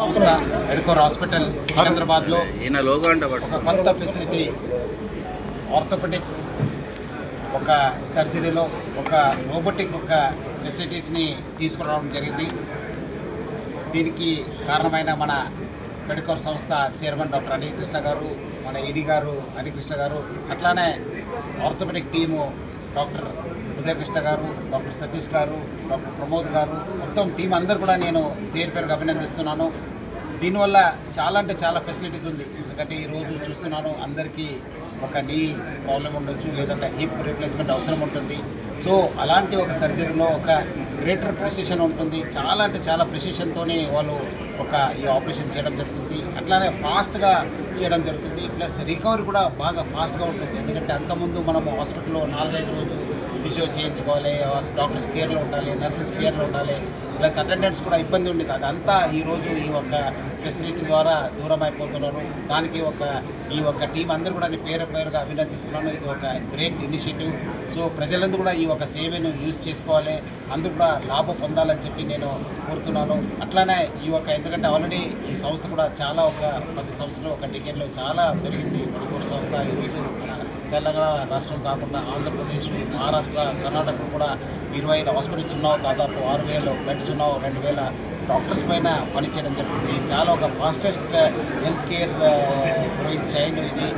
సంస్థ Medicore hospital సికింద్రాబాద్లో ఒక కొత్త ఫెసిలిటీ ఆర్థోపెడిక్ ఒక సర్జరీలో ఒక రోబోటిక్ ఒక ఫెసిలిటీస్ని తీసుకురావడం జరిగింది. దీనికి కారణమైన మన మెడికోర్ సంస్థ చైర్మన్ డాక్టర్ అనికృష్ణ గారు, మన ఈడీ గారు హరికృష్ణ గారు, అట్లానే ఆర్థోపెడిక్ టీము డాక్టర్ ఉదయకృష్ణ గారు, డాక్టర్ సతీష్ గారు, డాక్టర్ ప్రమోద్ గారు, మొత్తం టీం అందరూ కూడా నేను పేరుగా అభినందిస్తున్నాను. దీనివల్ల చాలా అంటే చాలా ఫెసిలిటీస్ ఉంది. ఎందుకంటే ఈరోజు చూస్తున్నాను అందరికీ ఒక నీ ప్రాబ్లం ఉండొచ్చు, లేదంటే హిప్ రీప్లేస్మెంట్ అవసరం ఉంటుంది. సో అలాంటి ఒక సర్జరీలో ఒక గ్రేటర్ ప్రిసిషన్ ఉంటుంది. చాలా అంటే చాలా ప్రిసిషన్తోనే వాళ్ళు ఒక ఈ ఆపరేషన్ చేయడం జరుగుతుంది. అట్లానే ఫాస్ట్గా చేయడం జరుగుతుంది. ప్లస్ రికవరీ కూడా బాగా ఫాస్ట్గా ఉంటుంది. ఎందుకంటే అంతకుముందు మనము హాస్పిటల్లో 4-5 రోజులు ఫిజియో చేయించుకోవాలి, డాక్టర్స్ కేర్లో ఉండాలి, నర్సెస్ కేర్లో ఉండాలి, ప్లస్ అటెండెన్స్ కూడా ఇబ్బంది ఉండేది. అదంతా ఈరోజు ఈ ఒక ఫెసిలిటీ ద్వారా దూరం అయిపోతున్నారు. దానికి ఈ ఒక టీం అందరూ కూడా పేరుగా అభినందిస్తున్నాను. ఇది ఒక గ్రేట్ ఇనిషియేటివ్. సో ప్రజలందరూ కూడా ఈ ఒక సేవను యూజ్ చేసుకోవాలి, అందరూ కూడా లాభం పొందాలని చెప్పి నేను కోరుతున్నాను. అట్లానే ఎందుకంటే ఆల్రెడీ ఈ సంస్థ కూడా చాలా ఒక 10 సంవత్సరాలు ఒక డికేడ్లో చాలా పెరిగింది. మెడికోర్ సంస్థ ఈరోజు మన తెలంగాణ రాష్ట్రం కాకుండా ఆంధ్రప్రదేశ్, మహారాష్ట్ర, కర్ణాటక కూడా 25 హాస్పిటల్స్ ఉన్నావు, దాదాపు 6,000 బెడ్స్ ఉన్నావు, 2,000 డాక్టర్స్ పైన పనిచేయడం జరుగుతుంది. చాలా ఒక fastest health care growing chain ఇది.